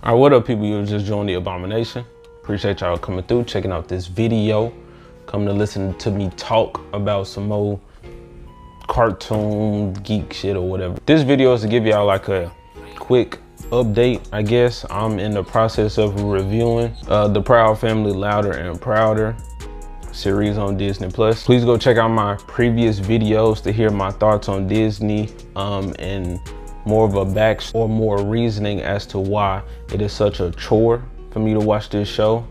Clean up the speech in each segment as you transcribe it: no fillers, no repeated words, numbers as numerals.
All right, what up, people? You just joined the Abomination. Appreciate y'all coming through, checking out this video, coming to listen to me talk about some more cartoon geek shit or whatever. This video is to give y'all like a quick update, I guess. I'm in the process of reviewing the Proud Family Louder and Prouder series on Disney Plus. Please go check out my previous videos to hear my thoughts on Disney and more of a backstory or more reasoning as to why it is such a chore for me to watch this show,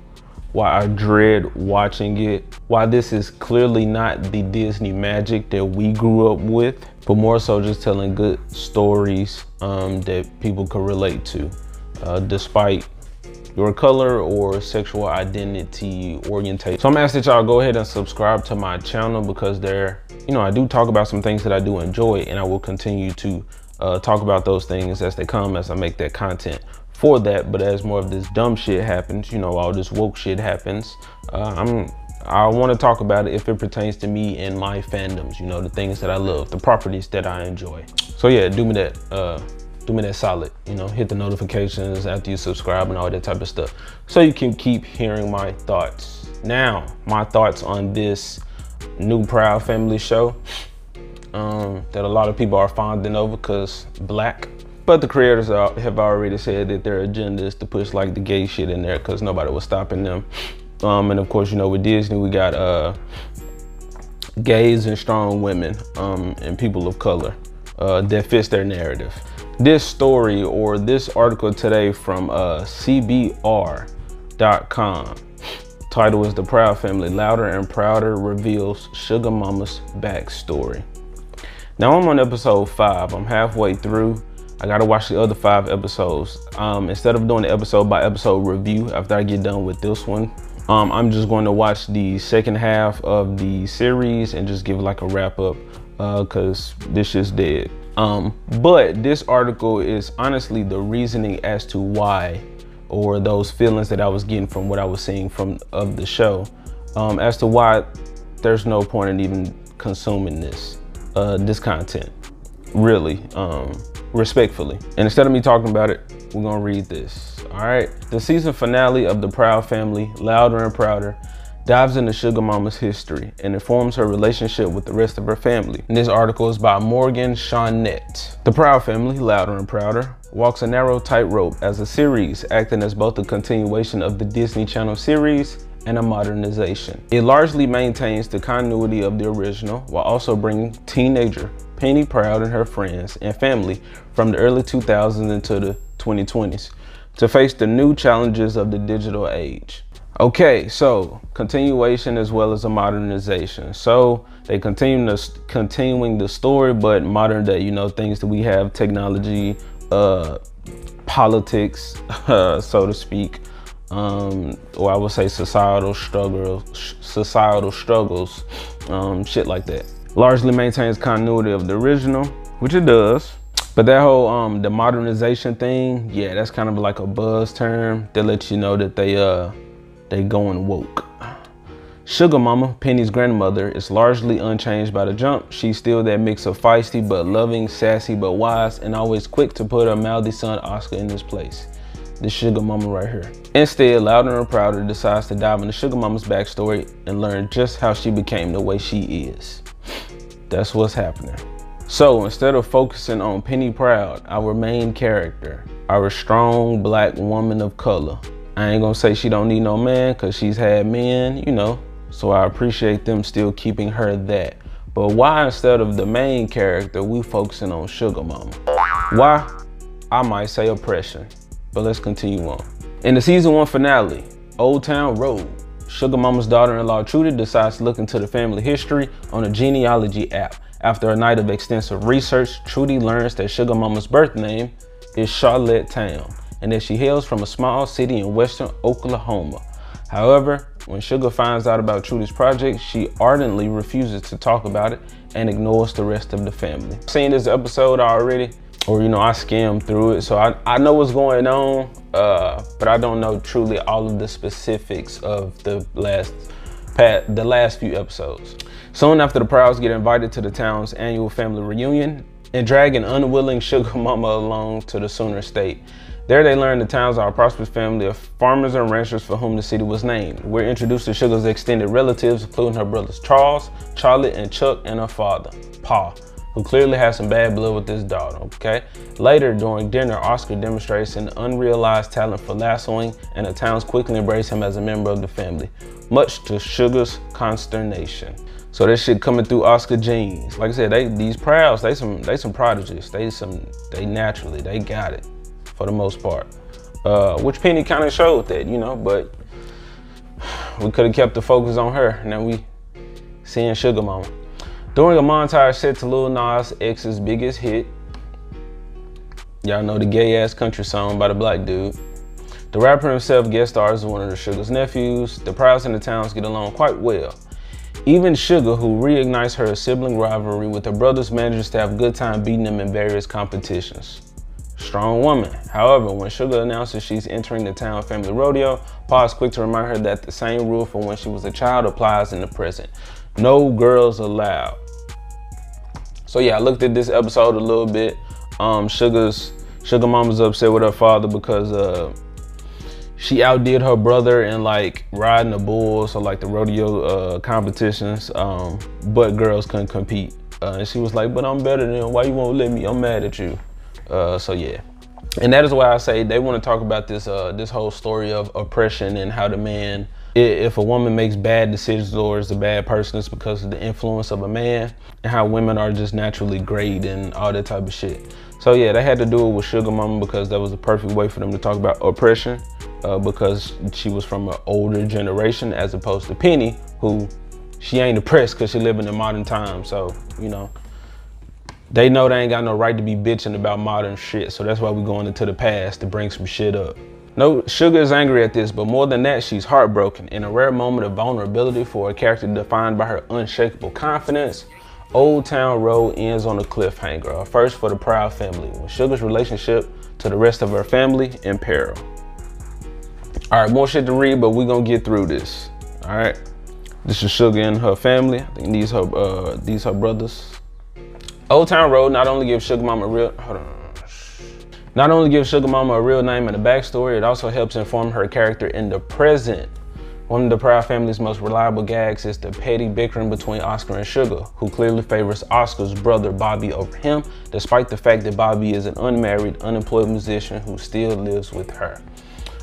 why I dread watching it, why this is clearly not the Disney magic that we grew up with, but more so just telling good stories that people could relate to, despite your color or sexual identity orientation. So I'm gonna ask that y'all go ahead and subscribe to my channel because there, I do talk about some things that I do enjoy, and I will continue to talk about those things as they come, as I make that content for that. But as more of this dumb shit happens, all this woke shit happens, I want to talk about it if it pertains to me and my fandoms, the things that I love, the properties that I enjoy. So yeah, do me that solid, hit the notifications after you subscribe and all that type of stuff, so you can keep hearing my thoughts. Now, my thoughts on this new Proud Family show that a lot of people are fonding over because black, but the creators have already said that their agenda is to push like the gay shit in there because nobody was stopping them. And of course, with Disney, we got gays and strong women and people of color that fits their narrative. This story or this article today from CBR.com, title is "The Proud Family Louder and Prouder Reveals Sugar Mama's Backstory." Now I'm on episode 5. I'm halfway through. I gotta watch the other 5 episodes. Instead of doing the episode by episode review after I get done with this one, I'm just going to watch the second half of the series and just give like a wrap up because this shit's dead. But this article is honestly the reasoning as to why, or those feelings that I was getting from what I was seeing of the show, as to why there's no point in even consuming this content, really, respectfully. And instead of me talking about it, we're gonna read this. All right, the season finale of The Proud Family, Louder and Prouder, dives into Sugar Mama's history and informs her relationship with the rest of her family. And this article is by Morgan Shawnette. The Proud Family, Louder and Prouder, walks a narrow tightrope as a series, acting as both a continuation of the Disney Channel series and a modernization. It largely maintains the continuity of the original while also bringing teenager Penny Proud and her friends and family from the early 2000s into the 2020s to face the new challenges of the digital age. Okay, so continuation as well as a modernization. So they continuing the story, but modern day, things that we have, technology, politics, so to speak, or I would say societal struggles, shit like that. Largely maintains continuity of the original, which it does. But that whole the modernization thing, yeah, that's kind of like a buzz term that lets you know that they going woke. Sugar Mama, Penny's grandmother, is largely unchanged by the jump. She's still that mix of feisty but loving, sassy but wise, and always quick to put her mouthy son Oscar in his place. This Sugar Mama right here. Instead, Louder and Prouder decides to dive into Sugar Mama's backstory and learn just how she became the way she is. That's what's happening. So instead of focusing on Penny Proud, our main character, our strong black woman of color, I ain't gonna say she don't need no man because she's had men, so I appreciate them still keeping her that. But why instead of the main character, we focusing on Sugar Mama? Why? I might say oppression, but let's continue on. In the season 1 finale, Old Town Road, Sugar Mama's daughter-in-law Trudy decides to look into the family history on a genealogy app. After a night of extensive research, Trudy learns that Sugar Mama's birth name is Charlotte Town, and that she hails from a small city in western Oklahoma. However, when Sugar finds out about Trudy's project, she ardently refuses to talk about it and ignores the rest of the family. I've seen this episode already, or I skimmed through it, so I know what's going on, but I don't know truly all of the specifics of the last few episodes. Soon after the Prouds get invited to the town's annual family reunion, and drag an unwilling sugar mama along to the Sooner state. There they learn the towns are a prosperous family of farmers and ranchers for whom the city was named. We're introduced to Sugar's extended relatives, including her brothers Charles, Charlie, and Chuck, and her father, Pa, who clearly has some bad blood with his daughter, okay? Later, during dinner, Oscar demonstrates an unrealized talent for lassoing, and the towns quickly embrace him as a member of the family, much to Sugar's consternation. So that shit coming through Oscar genes. Like I said, these Prouds, they some prodigies. They naturally, they got it for the most part. Which Penny kind of showed that, you know, but we could have kept the focus on her. Now we seeing Sugar Mama. During a montage set to Lil Nas X's biggest hit, y'all know the gay ass country song by the black dude. The rapper himself guest stars as one of the Sugar's nephews. The Prouds and the towns get along quite well. Even Sugar, who reignites her sibling rivalry with her brothers, manages to have a good time beating them in various competitions. Strong woman. However, when Sugar announces she's entering the town family rodeo, Pa is quick to remind her that the same rule from when she was a child applies in the present. No girls allowed. So yeah, I looked at this episode a little bit. Sugar Mama's upset with her father because she outdid her brother in like riding the bulls or like the rodeo competitions, but girls couldn't compete. And she was like, but I'm better than him. Why you won't let me? I'm mad at you. So yeah. And that is why I say they want to talk about this this whole story of oppression and how the man, if a woman makes bad decisions or is a bad person, it's because of the influence of a man, and how women are just naturally great and all that type of shit. So yeah, they had to do it with Sugar Mama because that was the perfect way for them to talk about oppression, because she was from an older generation as opposed to Penny, who she ain't oppressed because she living in modern times. So, you know, they know they ain't got no right to be bitching about modern shit. So that's why we're going into the past to bring some shit up. No, Sugar is angry at this, but more than that, she's heartbroken. In a rare moment of vulnerability for a character defined by her unshakable confidence, Old Town Road ends on a cliffhanger, a first for the Proud family, with Sugar's relationship to the rest of her family in peril. All right, more shit to read, but we're gonna get through this. All right, this is Sugar and her family. I think these her brothers. Old Town Road not only gives Sugar Mama a real name and a backstory, it also helps inform her character in the present. One of the Proud family's most reliable gags is the petty bickering between Oscar and Sugar, who clearly favors Oscar's brother Bobby over him, despite the fact that Bobby is an unmarried, unemployed musician who still lives with her.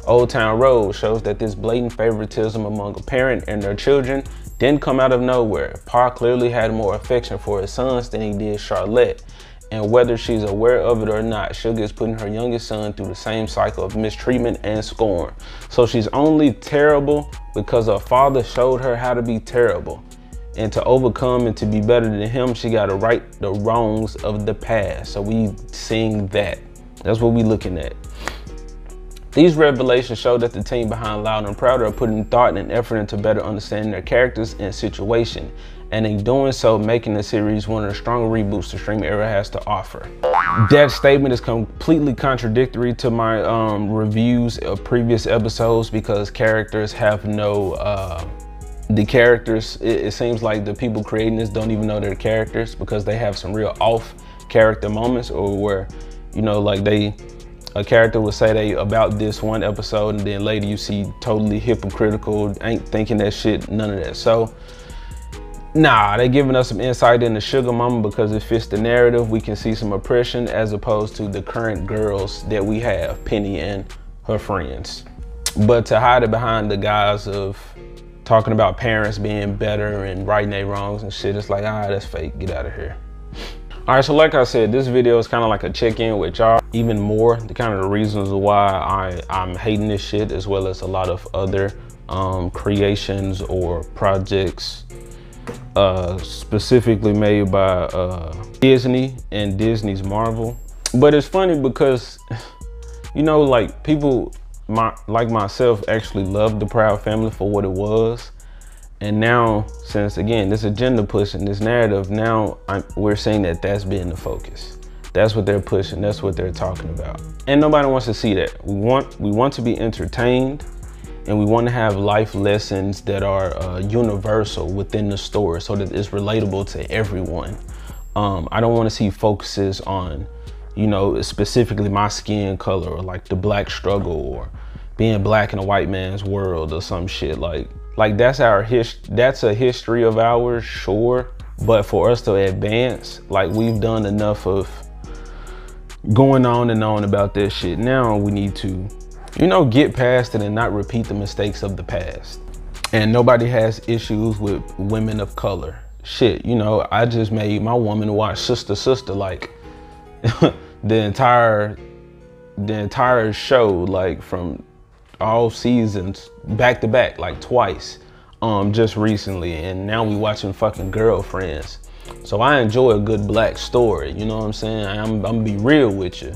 Old Town Road shows that this blatant favoritism among a parent and their children didn't come out of nowhere. Pa clearly had more affection for his sons than he did Charlotte. And whether she's aware of it or not, Sugar is putting her youngest son through the same cycle of mistreatment and scorn. So she's only terrible because her father showed her how to be terrible. And to overcome and to be better than him, she got to right the wrongs of the past. So we seeing that. That's what we looking at. These revelations show that the team behind Loud and Proud are putting thought and effort into better understanding their characters and situation, and in doing so, making the series one of the stronger reboots the streaming era has to offer. That statement is completely contradictory to my reviews of previous episodes because characters have no, it seems like the people creating this don't even know their characters because they have some real off character moments, or where, you know, like a character would say they about this one episode and then later you see totally hypocritical, ain't thinking that shit, none of that. So nah, they giving us some insight into Sugar Mama because it fits the narrative. We can see some oppression as opposed to the current girls that we have, Penny and her friends. But to hide it behind the guise of talking about parents being better and righting their wrongs and shit, it's like, that's fake, get out of here. All right, so like I said, this video is kind of like a check-in with y'all. Even more, the kind of the reasons why I'm hating this shit, as well as a lot of other creations or projects specifically made by Disney and Disney's Marvel. But it's funny because, you know, like people like myself actually loved the Proud family for what it was. And now, since again, this agenda pushing, this narrative, now we're seeing that that's been the focus. That's what they're pushing, that's what they're talking about. And nobody wants to see that. We want to be entertained, and we want to have life lessons that are universal within the story so that it's relatable to everyone. I don't want to see focuses on, you know, specifically my skin color or like the black struggle or being black in a white man's world or some shit. Like that's that's a history of ours, sure. But for us to advance, like we've done enough of going on and on about this shit. Now we need to, you know, get past it and not repeat the mistakes of the past. And nobody has issues with women of color. Shit, you know, I just made my woman watch Sister Sister like the entire show, like from all seasons back to back, like twice, just recently. And now we watching fucking Girlfriends. So I enjoy a good black story, you know what I'm saying? I'm gonna be real with you.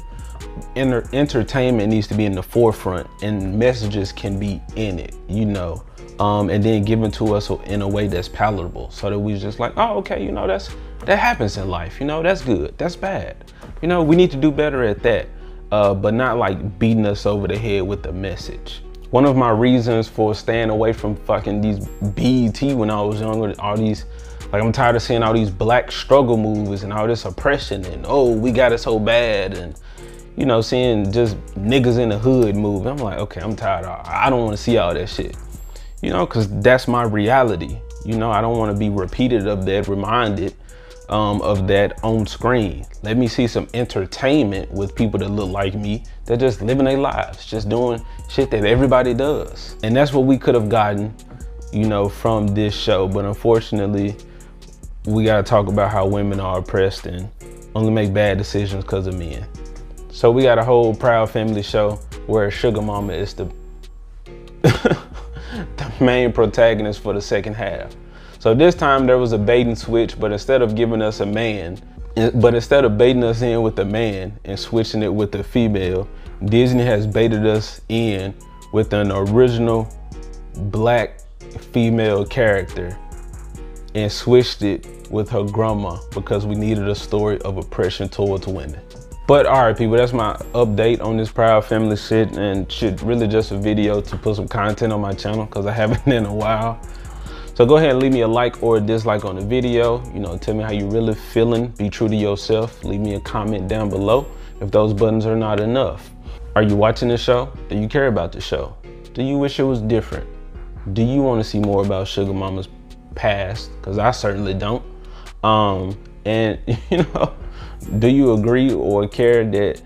Entertainment needs to be in the forefront and messages can be in it, you know, and then given to us in a way that's palatable, so that we just like, oh, okay, you know, that happens in life, you know, that's good, that's bad, you know, we need to do better at that, but not like beating us over the head with the message. One of my reasons for staying away from fucking these BET when I was younger, all these, like, I'm tired of seeing all these black struggle movies and all this oppression and, oh, we got it so bad, and, you know, seeing just niggas in the hood movie. I'm like, okay, I'm tired. I don't want to see all that shit, you know, because that's my reality. You know, I don't want to be repeated of that, reminded of that on screen. Let me see some entertainment with people that look like me, that just living their lives, just doing shit that everybody does. And that's what we could have gotten, you know, from this show. But unfortunately, we got to talk about how women are oppressed and only make bad decisions because of men. So we got a whole Proud Family show where Sugar Mama is the the main protagonist for the second half. So this time there was a bait and switch, but instead of giving us a man, instead of baiting us in with a man and switching it with a female, Disney has baited us in with an original black female character and switched it with her grandma because we needed a story of oppression towards women. But all right, people, that's my update on this Proud Family shit, and shit, really just a video to put some content on my channel because I haven't in a while. So go ahead and leave me a like or a dislike on the video. You know, tell me how you really feeling. Be true to yourself. Leave me a comment down below if those buttons are not enough. Are you watching the show? Do you care about the show? Do you wish it was different? Do you want to see more about Sugar Mama's past? Because I certainly don't. And you know, do you agree or care that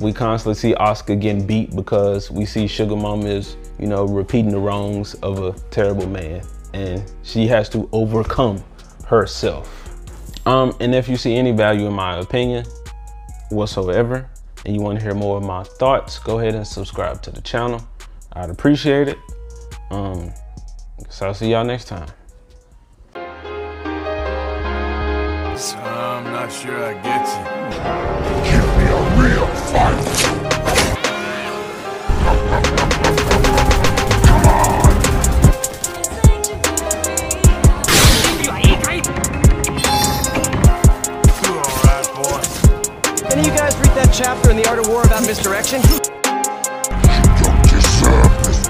we constantly see Oscar getting beat because we see Sugar Mama is, you know, repeating the wrongs of a terrible man, and she has to overcome herself. And if you see any value in my opinion whatsoever, and you want to hear more of my thoughts, go ahead and subscribe to the channel. I'd appreciate it. So I'll see y'all next time. So I'm not sure I get you. Give me a real fight. Come on. You alright, boy? Any of you guys read that chapter in The Art of War about misdirection? You don't deserve this